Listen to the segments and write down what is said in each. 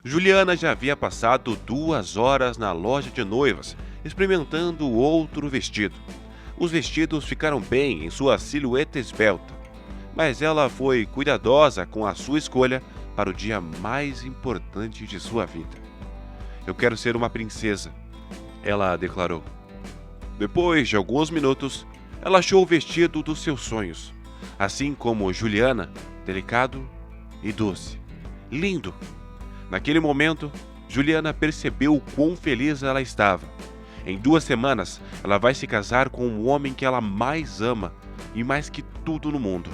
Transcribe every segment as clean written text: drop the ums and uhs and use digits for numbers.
Juliana já havia passado 2 horas na loja de noivas, experimentando outro vestido. Os vestidos ficaram bem em sua silhueta esbelta, mas ela foi cuidadosa com a sua escolha para o dia mais importante de sua vida. Eu quero ser uma princesa, ela declarou. Depois de alguns minutos, ela achou o vestido dos seus sonhos, assim como Juliana, delicado e doce. Lindo! Naquele momento, Juliana percebeu o quão feliz ela estava. Em 2 semanas, ela vai se casar com o homem que ela mais ama e mais que tudo no mundo.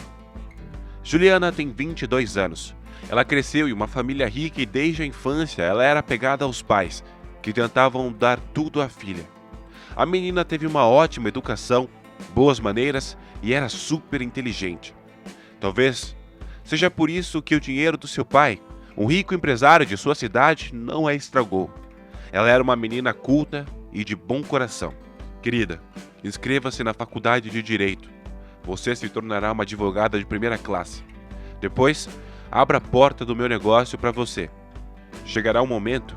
Juliana tem 22 anos. Ela cresceu em uma família rica e desde a infância ela era apegada aos pais, que tentavam dar tudo à filha. A menina teve uma ótima educação, boas maneiras e era super inteligente. Talvez seja por isso que o dinheiro do seu pai, um rico empresário de sua cidade, não a estragou. Ela era uma menina culta e de bom coração. Querida, inscreva-se na faculdade de Direito. Você se tornará uma advogada de primeira classe. Depois, abra a porta do meu negócio para você. Chegará um momento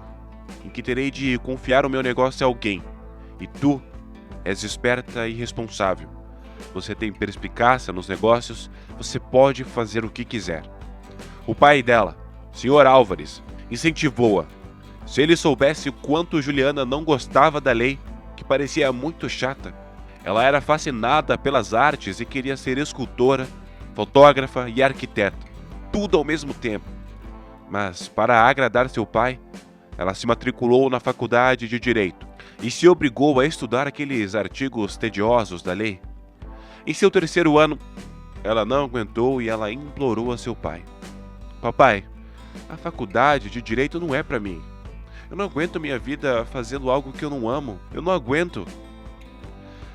em que terei de confiar o meu negócio a alguém. E tu és esperta e responsável. Você tem perspicácia nos negócios, você pode fazer o que quiser. O pai dela, Sr. Álvares, incentivou-a. Se ele soubesse o quanto Juliana não gostava da lei, que parecia muito chata, ela era fascinada pelas artes e queria ser escultora, fotógrafa e arquiteta, tudo ao mesmo tempo. Mas, para agradar seu pai, ela se matriculou na faculdade de Direito e se obrigou a estudar aqueles artigos tediosos da lei. Em seu terceiro ano, ela não aguentou e ela implorou a seu pai: Papai, a faculdade de Direito não é para mim. Eu não aguento minha vida fazendo algo que eu não amo. Eu não aguento.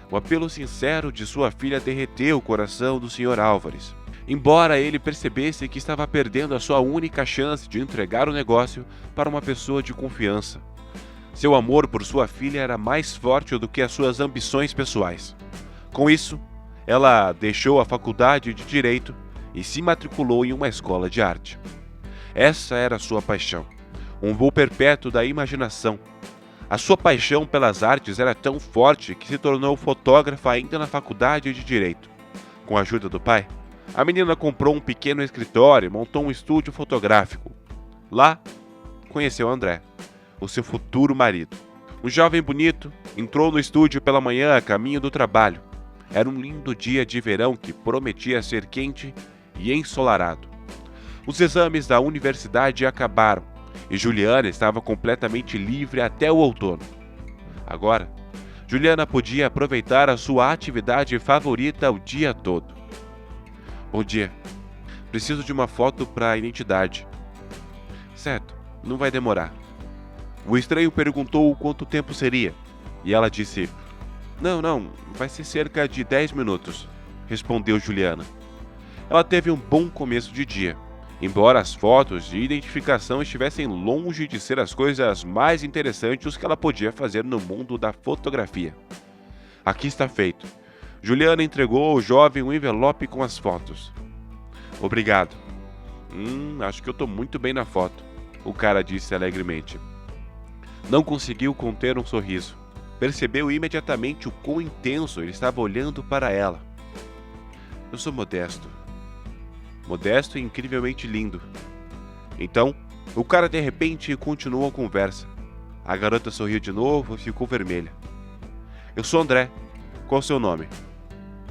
O apelo sincero de sua filha derreteu o coração do Sr. Álvares. Embora ele percebesse que estava perdendo a sua única chance de entregar o negócio para uma pessoa de confiança. Seu amor por sua filha era mais forte do que as suas ambições pessoais. Com isso, ela deixou a faculdade de Direito e se matriculou em uma escola de arte. Essa era sua paixão, um voo perpétuo da imaginação. A sua paixão pelas artes era tão forte que se tornou fotógrafa ainda na faculdade de Direito. Com a ajuda do pai, a menina comprou um pequeno escritório e montou um estúdio fotográfico. Lá, conheceu André, o seu futuro marido. Um jovem bonito entrou no estúdio pela manhã a caminho do trabalho. Era um lindo dia de verão que prometia ser quente e ensolarado. Os exames da universidade acabaram e Juliana estava completamente livre até o outono. Agora, Juliana podia aproveitar a sua atividade favorita o dia todo. Bom dia. Preciso de uma foto para a identidade. Certo, não vai demorar. O estranho perguntou quanto tempo seria e ela disse: Não, vai ser cerca de 10 minutos, respondeu Juliana. Ela teve um bom começo de dia. Embora as fotos de identificação estivessem longe de ser as coisas mais interessantes que ela podia fazer no mundo da fotografia. Aqui está feito. Juliana entregou ao jovem um envelope com as fotos. Obrigado. Acho que eu estou muito bem na foto, o cara disse alegremente. Não conseguiu conter um sorriso. Percebeu imediatamente o quão intenso ele estava olhando para ela. Eu sou modesto. Modesto e incrivelmente lindo. Então, o cara de repente continuou a conversa. A garota sorriu de novo e ficou vermelha. Eu sou André. Qual o seu nome?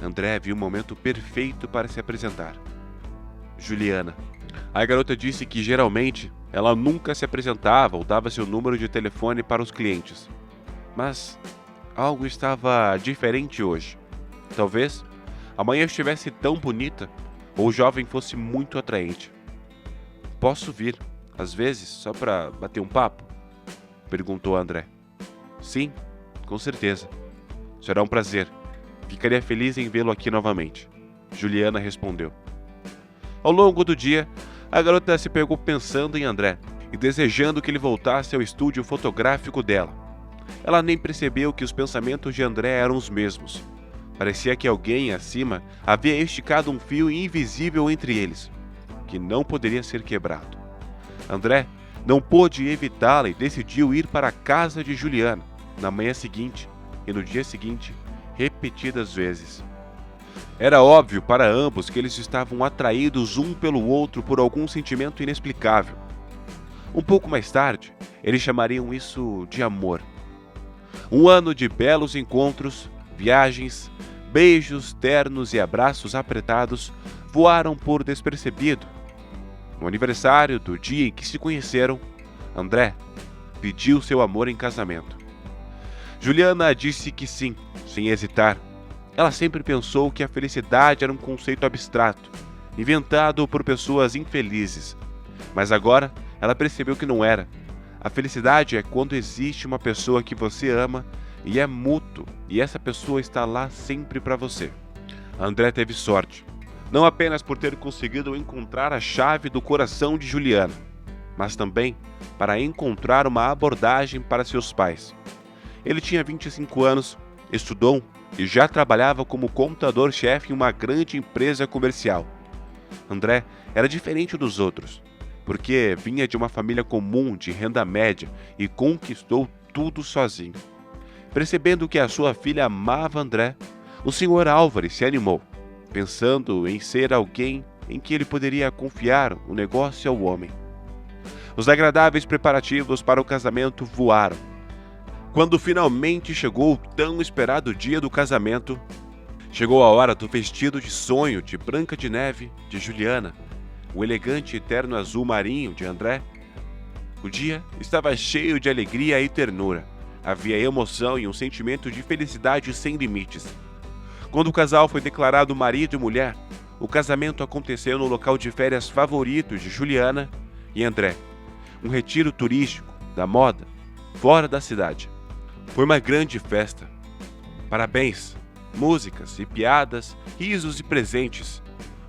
André viu o momento perfeito para se apresentar. Juliana. A garota disse que geralmente ela nunca se apresentava ou dava seu número de telefone para os clientes. Mas algo estava diferente hoje. Talvez amanhã estivesse tão bonita ou o jovem fosse muito atraente. Posso vir, às vezes, só para bater um papo? Perguntou André. Sim, com certeza. Será um prazer. Ficaria feliz em vê-lo aqui novamente. Juliana respondeu. Ao longo do dia, a garota se pegou pensando em André e desejando que ele voltasse ao estúdio fotográfico dela. Ela nem percebeu que os pensamentos de André eram os mesmos. Parecia que alguém acima havia esticado um fio invisível entre eles, que não poderia ser quebrado. André Não pôde evitá-la e decidiu ir para a casa de Juliana na manhã seguinte e no dia seguinte, repetidas vezes. Era óbvio para ambos que eles estavam atraídos um pelo outro por algum sentimento inexplicável. Um pouco mais tarde, eles chamariam isso de amor. Um ano de belos encontros, viagens, beijos ternos e abraços apertados voaram por despercebido. No aniversário do dia em que se conheceram, André pediu seu amor em casamento. Juliana disse que sim, sem hesitar. Ela sempre pensou que a felicidade era um conceito abstrato, inventado por pessoas infelizes. Mas agora ela percebeu que não era. A felicidade é quando existe uma pessoa que você ama e é mútuo, e essa pessoa está lá sempre para você. André teve sorte, não apenas por ter conseguido encontrar a chave do coração de Juliana, mas também para encontrar uma abordagem para seus pais. Ele tinha 25 anos, estudou e já trabalhava como contador-chefe em uma grande empresa comercial. André era diferente dos outros, porque vinha de uma família comum de renda média e conquistou tudo sozinho. Percebendo que a sua filha amava André, o Sr. Álvares se animou, pensando em ser alguém em que ele poderia confiar o negócio ao homem. Os agradáveis preparativos para o casamento voaram. Quando finalmente chegou o tão esperado dia do casamento, chegou a hora do vestido de sonho de Branca de Neve de Juliana, o elegante e terno azul marinho de André. O dia estava cheio de alegria e ternura. Havia emoção e um sentimento de felicidade sem limites. Quando o casal foi declarado marido e mulher, o casamento aconteceu no local de férias favorito de Juliana e André, um retiro turístico da moda, fora da cidade. Foi uma grande festa. Parabéns, músicas e piadas, risos e presentes.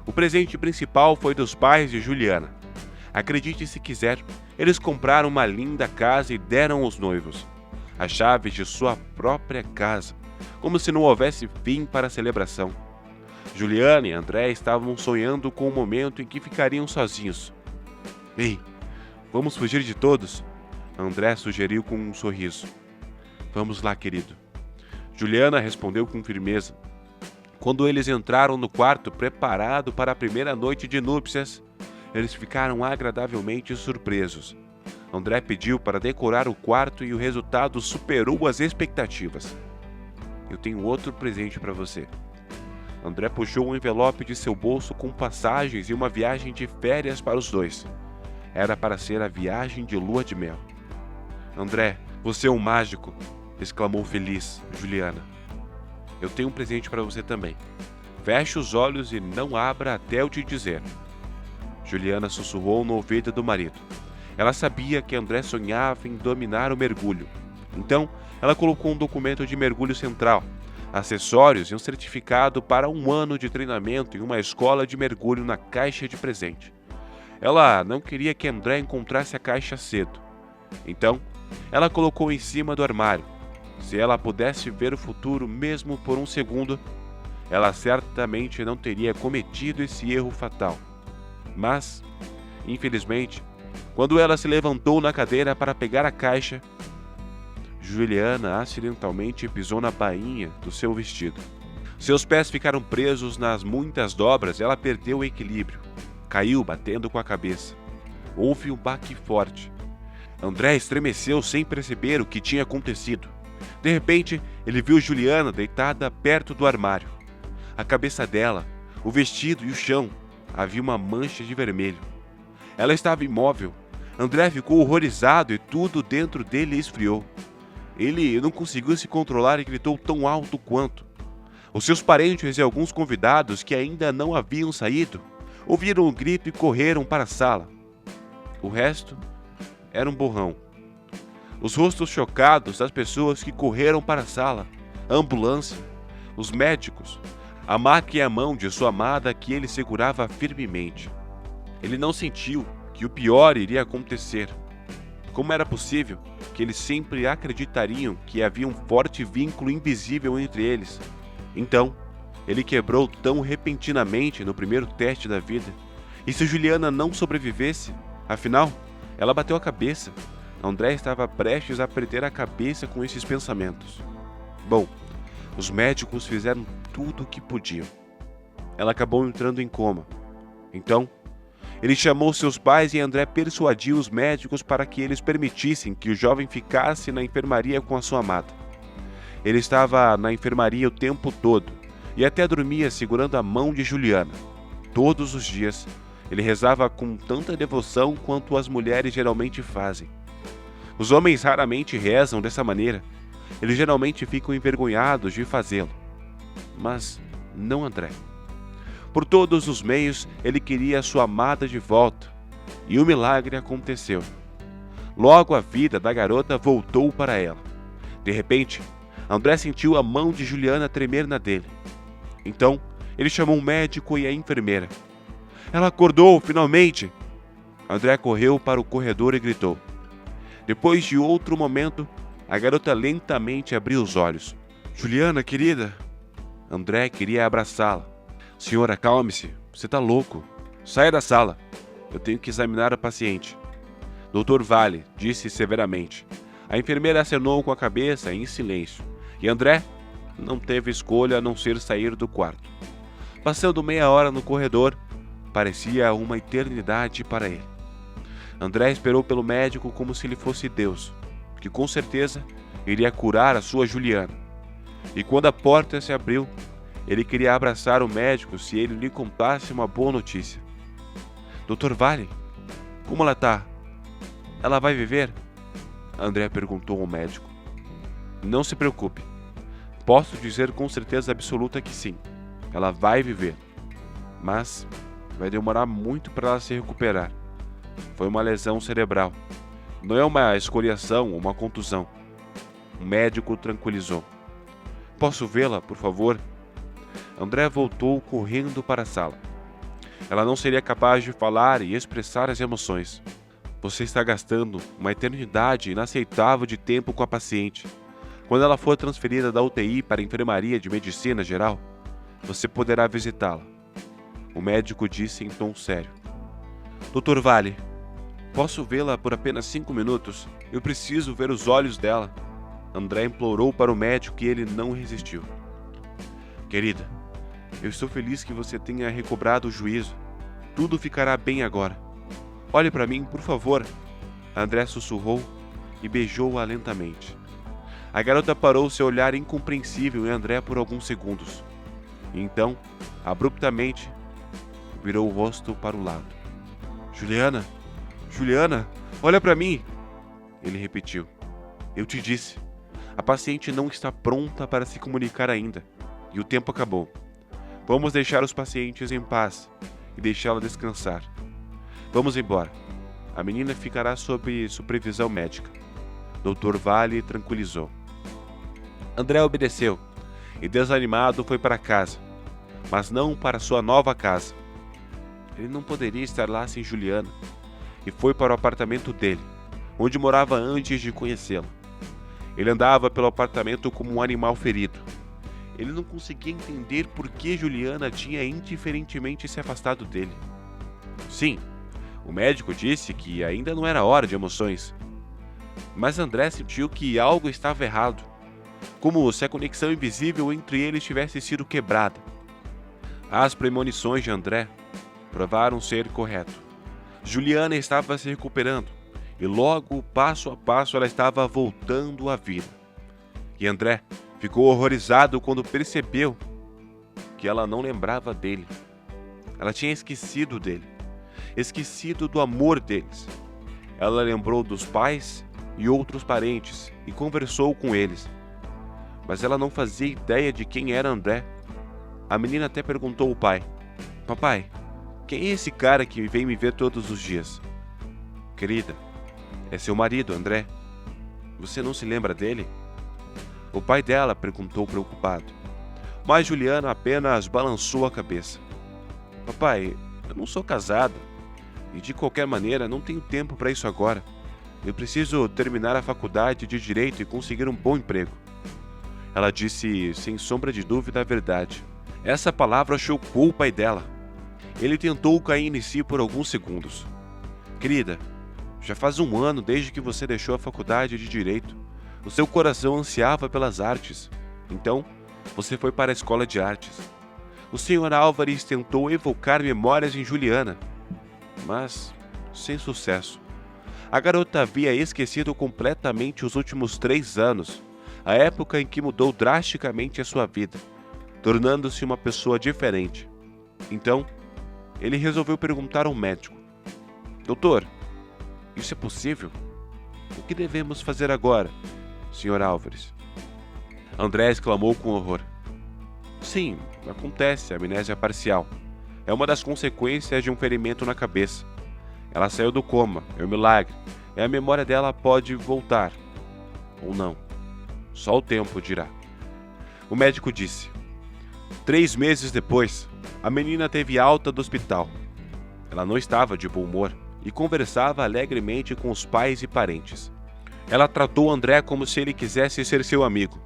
O presente principal foi dos pais de Juliana. Acredite se quiser, eles compraram uma linda casa e deram aos noivos as chaves de sua própria casa, como se não houvesse fim para a celebração. Juliana e André estavam sonhando com o momento em que ficariam sozinhos. Ei, vamos fugir de todos? André sugeriu com um sorriso. Vamos lá, querido. Juliana respondeu com firmeza. Quando eles entraram no quarto preparado para a primeira noite de núpcias, eles ficaram agradavelmente surpresos. André pediu para decorar o quarto e o resultado superou as expectativas. Eu tenho outro presente para você. André puxou um envelope de seu bolso com passagens e uma viagem de férias para os dois. Era para ser a viagem de lua de mel. André, você é um mágico, exclamou feliz Juliana. Eu tenho um presente para você também. Feche os olhos e não abra até eu te dizer. Juliana sussurrou no ouvido do marido. Ela sabia que André sonhava em dominar o mergulho. Então, ela colocou um documento de mergulho central, acessórios e um certificado para 1 ano de treinamento em uma escola de mergulho na caixa de presente. Ela não queria que André encontrasse a caixa cedo. Então, ela colocou em cima do armário. Se ela pudesse ver o futuro mesmo por um segundo, ela certamente não teria cometido esse erro fatal. Mas, infelizmente, quando ela se levantou na cadeira para pegar a caixa, Juliana acidentalmente pisou na bainha do seu vestido. Seus pés ficaram presos nas muitas dobras e ela perdeu o equilíbrio. Caiu batendo com a cabeça. Houve um baque forte. André estremeceu sem perceber o que tinha acontecido. De repente, ele viu Juliana deitada perto do armário. A cabeça dela, o vestido e o chão, havia uma mancha de vermelho. Ela estava imóvel. André ficou horrorizado e tudo dentro dele esfriou. Ele não conseguiu se controlar e gritou tão alto quanto. Os seus parentes e alguns convidados que ainda não haviam saído ouviram o grito e correram para a sala. O resto era um borrão. Os rostos chocados das pessoas que correram para a sala, a ambulância, os médicos, a maca e a mão de sua amada que ele segurava firmemente. Ele não sentiu que o pior iria acontecer. Como era possível que eles sempre acreditariam que havia um forte vínculo invisível entre eles? Então, ele quebrou tão repentinamente no primeiro teste da vida. E se Juliana não sobrevivesse? Afinal, Ela bateu a cabeça. André estava prestes a perder a cabeça com esses pensamentos. Bom, os médicos fizeram tudo o que podiam. Ela acabou entrando em coma. Então, ele chamou seus pais e André persuadiu os médicos para que eles permitissem que o jovem ficasse na enfermaria com a sua amada. Ele estava na enfermaria o tempo todo e até dormia segurando a mão de Juliana. Todos os dias, ele rezava com tanta devoção quanto as mulheres geralmente fazem. Os homens raramente rezam dessa maneira. Eles geralmente ficam envergonhados de fazê-lo. Mas não André. Por todos os meios, ele queria a sua amada de volta. E o milagre aconteceu. Logo a vida da garota voltou para ela. De repente, André sentiu a mão de Juliana tremer na dele. Então, ele chamou um médico e a enfermeira. Ela acordou, finalmente! André correu para o corredor e gritou. Depois de outro momento, a garota lentamente abriu os olhos. Juliana, querida! André queria abraçá-la. Senhora, calme-se. Você está louco. Saia da sala. Eu tenho que examinar a paciente. Dr. Vale disse severamente. A enfermeira acenou com a cabeça em silêncio. E André não teve escolha a não ser sair do quarto. Passando meia hora no corredor, parecia uma eternidade para ele. André esperou pelo médico como se ele fosse Deus, que com certeza iria curar a sua Juliana. E quando a porta se abriu, ele queria abraçar o médico se ele lhe contasse uma boa notícia. Dr. Vale, como ela está? Ela vai viver? André perguntou ao médico. Não se preocupe. Posso dizer com certeza absoluta que sim. Ela vai viver. Mas vai demorar muito para ela se recuperar. Foi uma lesão cerebral. Não é uma escoriação ou uma contusão. O médico o tranquilizou. Posso vê-la, por favor? André voltou correndo para a sala. Ela não seria capaz de falar e expressar as emoções. Você está gastando uma eternidade inaceitável de tempo com a paciente. Quando ela for transferida da UTI para a enfermaria de medicina geral, você poderá visitá-la. O médico disse em tom sério. Dr. Vale, posso vê-la por apenas 5 minutos? Eu preciso ver os olhos dela. André implorou para o médico e ele não resistiu. Querida, eu estou feliz que você tenha recobrado o juízo. Tudo ficará bem agora. Olhe para mim, por favor. André sussurrou e beijou-a lentamente. A garota parou seu olhar incompreensível em André por alguns segundos. E então, abruptamente, virou o rosto para o lado. Juliana, Juliana, olha para mim! Ele repetiu. Eu te disse. A paciente não está pronta para se comunicar ainda. E o tempo acabou. Vamos deixar os pacientes em paz e deixá-la descansar. Vamos embora. A menina ficará sob supervisão médica. Dr. Vale tranquilizou. André obedeceu e, desanimado, foi para casa, mas não para sua nova casa. Ele não poderia estar lá sem Juliana e foi para o apartamento dele, onde morava antes de conhecê-la. Ele andava pelo apartamento como um animal ferido. Ele não conseguia entender por que Juliana tinha indiferentemente se afastado dele. Sim, o médico disse que ainda não era hora de emoções. Mas André sentiu que algo estava errado, como se a conexão invisível entre eles tivesse sido quebrada. As premonições de André provaram ser corretas. Juliana estava se recuperando e logo, passo a passo, ela estava voltando à vida. E André ficou horrorizado quando percebeu que ela não lembrava dele. Ela tinha esquecido dele, esquecido do amor deles. Ela lembrou dos pais e outros parentes e conversou com eles. Mas ela não fazia ideia de quem era André. A menina até perguntou ao pai. Papai, quem é esse cara que vem me ver todos os dias? Querida, é seu marido, André. Você não se lembra dele? O pai dela perguntou preocupado. Mas Juliana apenas balançou a cabeça. Papai, eu não sou casada. E de qualquer maneira não tenho tempo para isso agora. Eu preciso terminar a faculdade de Direito e conseguir um bom emprego. Ela disse sem sombra de dúvida a verdade. Essa palavra chocou o pai dela. Ele tentou cair em si por alguns segundos. Querida, Já faz um ano desde que você deixou a faculdade de Direito. O seu coração ansiava pelas artes. Então, você foi para a escola de artes. O Sr. Álvares tentou evocar memórias em Juliana, mas sem sucesso. A garota havia esquecido completamente os últimos 3 anos, a época em que mudou drasticamente a sua vida, tornando-se uma pessoa diferente. Então, ele resolveu perguntar ao médico: Doutor, isso é possível? O que devemos fazer agora, Sr. Álvares? André exclamou com horror. Sim, acontece amnésia parcial. É uma das consequências de um ferimento na cabeça. Ela saiu do coma, é um milagre, e a memória dela pode voltar. Ou não. Só o tempo dirá. O médico disse. 3 meses depois, a menina teve alta do hospital. Ela não estava de bom humor e conversava alegremente com os pais e parentes. Ela tratou André como se ele quisesse ser seu amigo.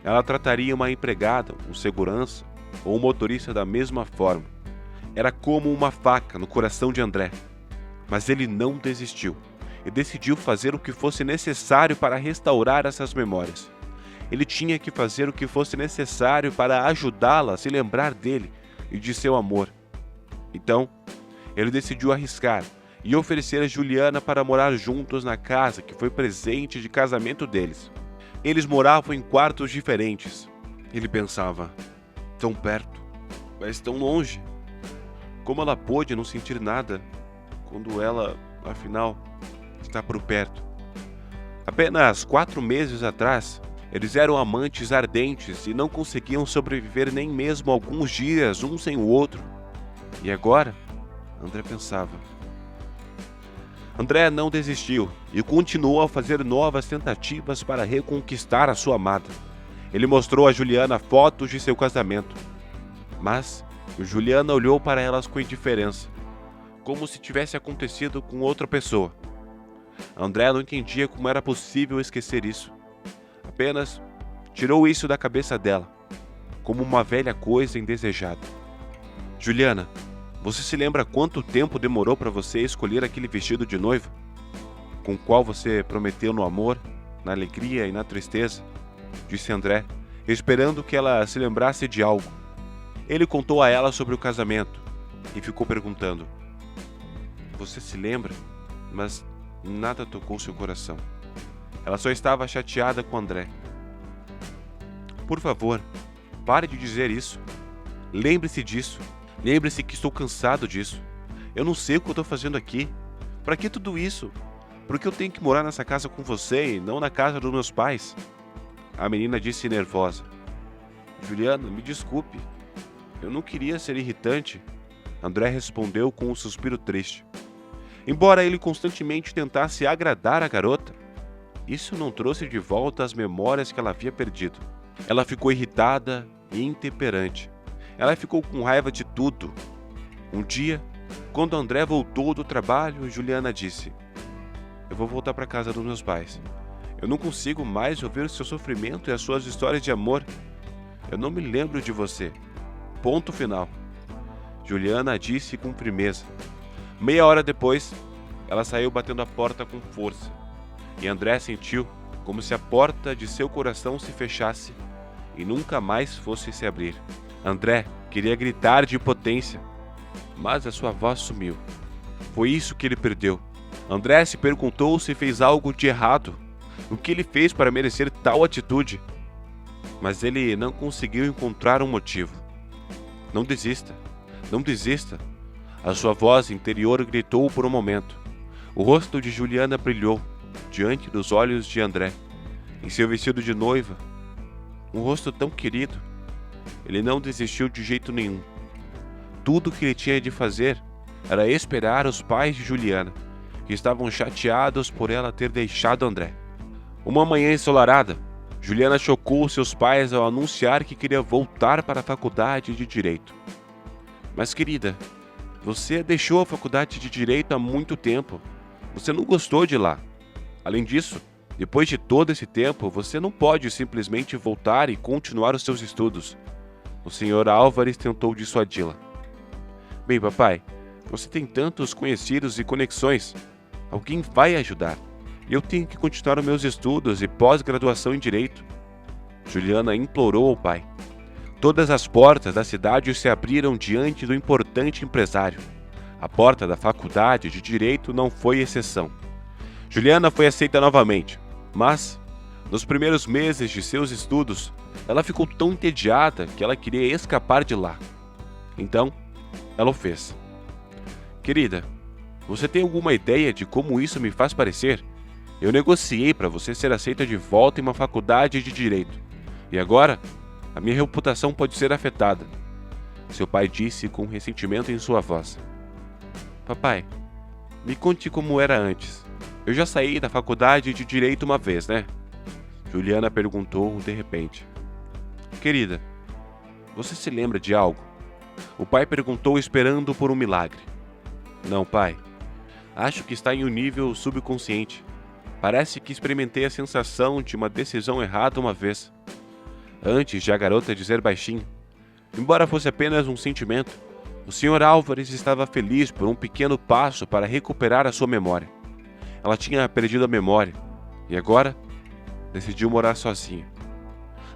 Ela trataria uma empregada, um segurança ou um motorista da mesma forma. Era como uma faca no coração de André. Mas ele não desistiu e decidiu fazer o que fosse necessário para restaurar essas memórias. Ele tinha que fazer o que fosse necessário para ajudá-la a se lembrar dele e de seu amor. Então, ele decidiu arriscar e oferecer a Juliana para morar juntos na casa que foi presente de casamento deles. Eles moravam em quartos diferentes. Ele pensava, tão perto, mas tão longe. Como ela pôde não sentir nada quando ela, afinal, está por perto? Apenas 4 meses atrás, eles eram amantes ardentes e não conseguiam sobreviver nem mesmo alguns dias um sem o outro. E agora? André pensava. André não desistiu e continuou a fazer novas tentativas para reconquistar a sua amada. Ele mostrou a Juliana fotos de seu casamento. Mas Juliana olhou para elas com indiferença, como se tivesse acontecido com outra pessoa. André não entendia como era possível esquecer isso. Apenas tirou isso da cabeça dela, como uma velha coisa indesejada. Juliana, você se lembra quanto tempo demorou para você escolher aquele vestido de noiva? Com o qual você prometeu no amor, na alegria e na tristeza? Disse André, esperando que ela se lembrasse de algo. Ele contou a ela sobre o casamento e ficou perguntando. Você se lembra? Mas nada tocou seu coração. Ela só estava chateada com André. Por favor, pare de dizer isso. Lembre-se disso. Lembre-se que estou cansado disso. Eu não sei o que eu estou fazendo aqui. Para que tudo isso? Por que eu tenho que morar nessa casa com você e não na casa dos meus pais? A menina disse nervosa. Juliana, me desculpe. Eu não queria ser irritante. André respondeu com um suspiro triste. Embora ele constantemente tentasse agradar a garota, isso não trouxe de volta as memórias que ela havia perdido. Ela ficou irritada e intemperante. Ela ficou com raiva de tudo. Um dia, quando André voltou do trabalho, Juliana disse: Eu vou voltar para casa dos meus pais. Eu não consigo mais ouvir o seu sofrimento e as suas histórias de amor. Eu não me lembro de você. Ponto final. Juliana disse com firmeza. Meia hora depois, ela saiu batendo a porta com força. E André sentiu como se a porta de seu coração se fechasse e nunca mais fosse se abrir. André queria gritar de impotência, mas a sua voz sumiu. Foi isso que ele perdeu. André se perguntou se fez algo de errado. O que ele fez para merecer tal atitude? Mas ele não conseguiu encontrar um motivo. Não desista, não desista. A sua voz interior gritou por um momento. O rosto de Juliana brilhou diante dos olhos de André, em seu vestido de noiva. Um rosto tão querido. Ele não desistiu de jeito nenhum. Tudo o que ele tinha de fazer era esperar os pais de Juliana, que estavam chateados por ela ter deixado André. Uma manhã ensolarada, Juliana chocou seus pais ao anunciar que queria voltar para a faculdade de Direito. Mas querida, você deixou a faculdade de Direito há muito tempo. Você não gostou de lá. Além disso, depois de todo esse tempo, você não pode simplesmente voltar e continuar os seus estudos. O Sr. Álvares tentou dissuadi-la. Bem, papai, você tem tantos conhecidos e conexões. Alguém vai ajudar. Eu tenho que continuar os meus estudos e pós-graduação em Direito. Juliana implorou ao pai. Todas as portas da cidade se abriram diante do importante empresário. A porta da faculdade de Direito não foi exceção. Juliana foi aceita novamente, mas, nos primeiros meses de seus estudos, ela ficou tão entediada que ela queria escapar de lá. Então, ela o fez. Querida, você tem alguma ideia de como isso me faz parecer? Eu negociei para você ser aceita de volta em uma faculdade de Direito. E agora, a minha reputação pode ser afetada. Seu pai disse com ressentimento em sua voz. Papai, me conte como era antes. Eu já saí da faculdade de Direito uma vez, né? Juliana perguntou de repente. Querida, você se lembra de algo? O pai perguntou esperando por um milagre. Não, pai. Acho que está em um nível subconsciente. Parece que experimentei a sensação de uma decisão errada uma vez. Antes de a garota dizer baixinho, embora fosse apenas um sentimento, o Sr. Álvares estava feliz por um pequeno passo para recuperar a sua memória. Ela tinha perdido a memória e agora decidiu morar sozinha,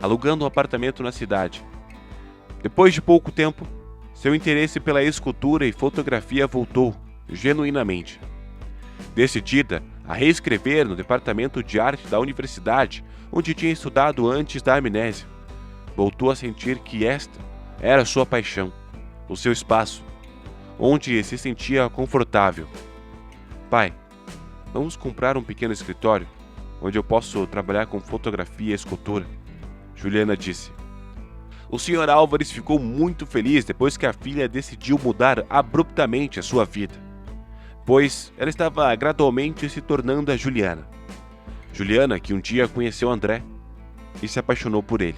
alugando um apartamento na cidade. Depois de pouco tempo, seu interesse pela escultura e fotografia voltou, genuinamente. Decidida a reescrever no departamento de arte da universidade, onde tinha estudado antes da amnésia, voltou a sentir que esta era sua paixão, o seu espaço, onde se sentia confortável. Pai, vamos comprar um pequeno escritório, onde eu posso trabalhar com fotografia e escultura, Juliana disse. O Sr. Álvares ficou muito feliz depois que a filha decidiu mudar abruptamente a sua vida, pois ela estava gradualmente se tornando a Juliana. Juliana, que um dia conheceu André e se apaixonou por ele.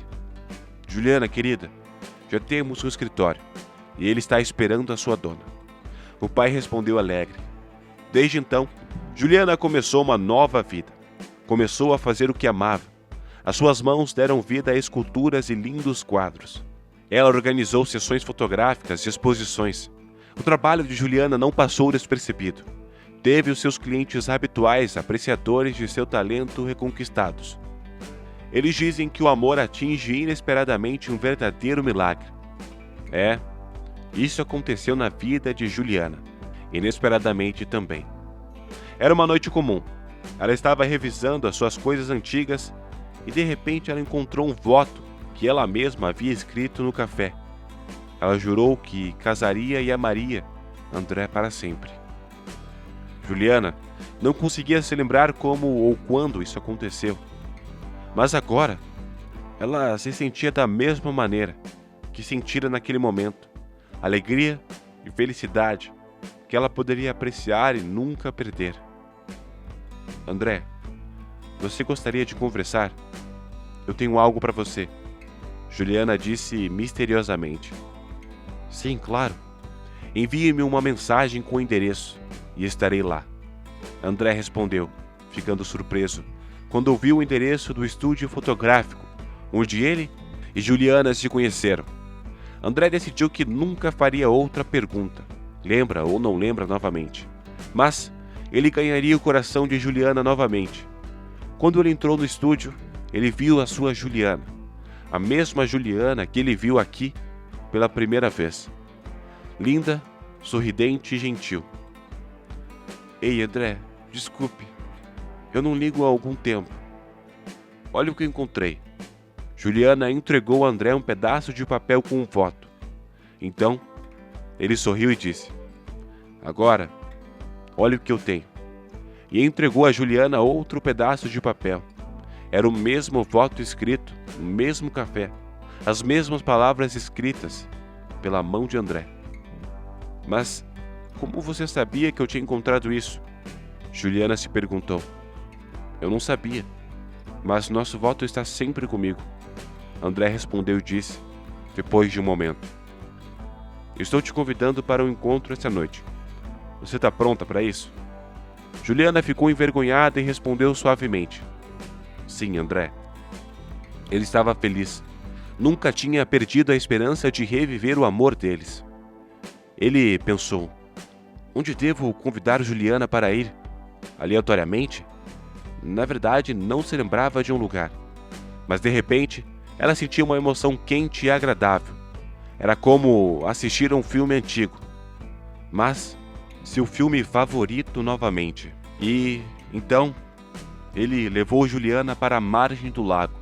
Juliana, querida, já temos um escritório e ele está esperando a sua dona. O pai respondeu alegre. Desde então, Juliana começou uma nova vida. Começou a fazer o que amava. As suas mãos deram vida a esculturas e lindos quadros. Ela organizou sessões fotográficas e exposições. O trabalho de Juliana não passou despercebido. Teve os seus clientes habituais, apreciadores de seu talento reconquistados. Eles dizem que o amor atinge inesperadamente um verdadeiro milagre. Isso aconteceu na vida de Juliana, inesperadamente também. Era uma noite comum. Ela estava revisando as suas coisas antigas e de repente ela encontrou um voto que ela mesma havia escrito no café. Ela jurou que casaria e amaria André para sempre. Juliana não conseguia se lembrar como ou quando isso aconteceu. Mas agora, ela se sentia da mesma maneira que sentira naquele momento, alegria e felicidade que ela poderia apreciar e nunca perder. André, você gostaria de conversar? Eu tenho algo para você, Juliana disse misteriosamente. Sim, claro. Envie-me uma mensagem com o endereço e estarei lá. André respondeu, ficando surpreso, quando ouviu o endereço do estúdio fotográfico, onde ele e Juliana se conheceram. André decidiu que nunca faria outra pergunta, lembra ou não lembra novamente. Mas ele ganharia o coração de Juliana novamente. Quando ele entrou no estúdio, ele viu a sua Juliana, a mesma Juliana que ele viu aqui pela primeira vez. Linda, sorridente e gentil. Ei, André, desculpe. Eu não ligo há algum tempo. Olha o que encontrei. Juliana entregou a André um pedaço de papel com um voto. Então, ele sorriu e disse: Agora, olha o que eu tenho. E entregou a Juliana outro pedaço de papel. Era o mesmo voto escrito, o mesmo café, as mesmas palavras escritas pela mão de André. Mas como você sabia que eu tinha encontrado isso? Juliana se perguntou. Eu não sabia, mas nosso voto está sempre comigo. André respondeu e disse, depois de um momento. Estou te convidando para um encontro esta noite. Você está pronta para isso? Juliana ficou envergonhada e respondeu suavemente. Sim, André. Ele estava feliz. Nunca tinha perdido a esperança de reviver o amor deles. Ele pensou, onde devo convidar Juliana para ir? aleatoriamente. Na verdade, não se lembrava de um lugar. Mas de repente, ela sentia uma emoção quente e agradável. Era como assistir a um filme antigo, mas seu filme favorito novamente. E então, ele levou Juliana para a margem do lago,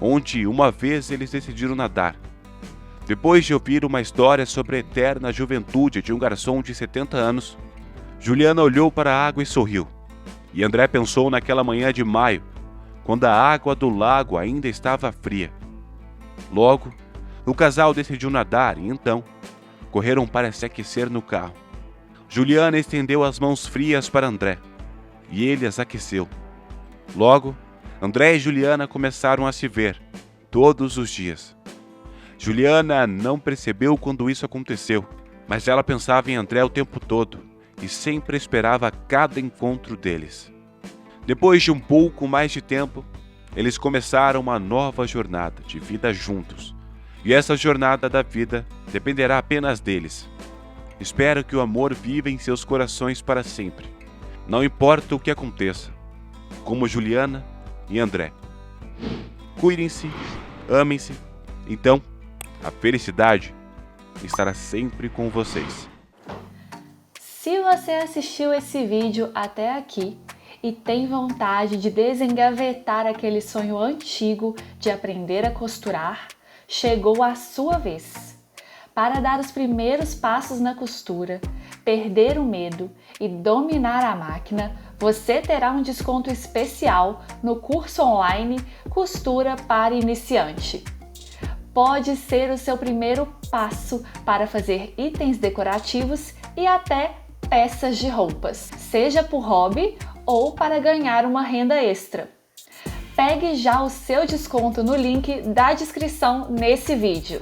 onde uma vez eles decidiram nadar. Depois de ouvir uma história sobre a eterna juventude de um garçom de 70 anos, Juliana olhou para a água e sorriu. E André pensou naquela manhã de maio, quando a água do lago ainda estava fria. Logo, o casal decidiu nadar e então correram para se aquecer no carro. Juliana estendeu as mãos frias para André e ele as aqueceu. Logo, André e Juliana começaram a se ver todos os dias. Juliana não percebeu quando isso aconteceu, mas ela pensava em André o tempo todo e sempre esperava cada encontro deles. Depois de um pouco mais de tempo, eles começaram uma nova jornada de vida juntos. E essa jornada da vida dependerá apenas deles. Espero que o amor viva em seus corações para sempre. Não importa o que aconteça. Como Juliana e André. Cuidem-se, amem-se. Então, a felicidade estará sempre com vocês. Se você assistiu esse vídeo até aqui e tem vontade de desengavetar aquele sonho antigo de aprender a costurar, chegou a sua vez. Para dar os primeiros passos na costura, perder o medo e dominar a máquina, você terá um desconto especial no curso online Costura para Iniciante. Pode ser o seu primeiro passo para fazer itens decorativos e até peças de roupas, seja por hobby ou para ganhar uma renda extra. Pegue já o seu desconto no link da descrição nesse vídeo.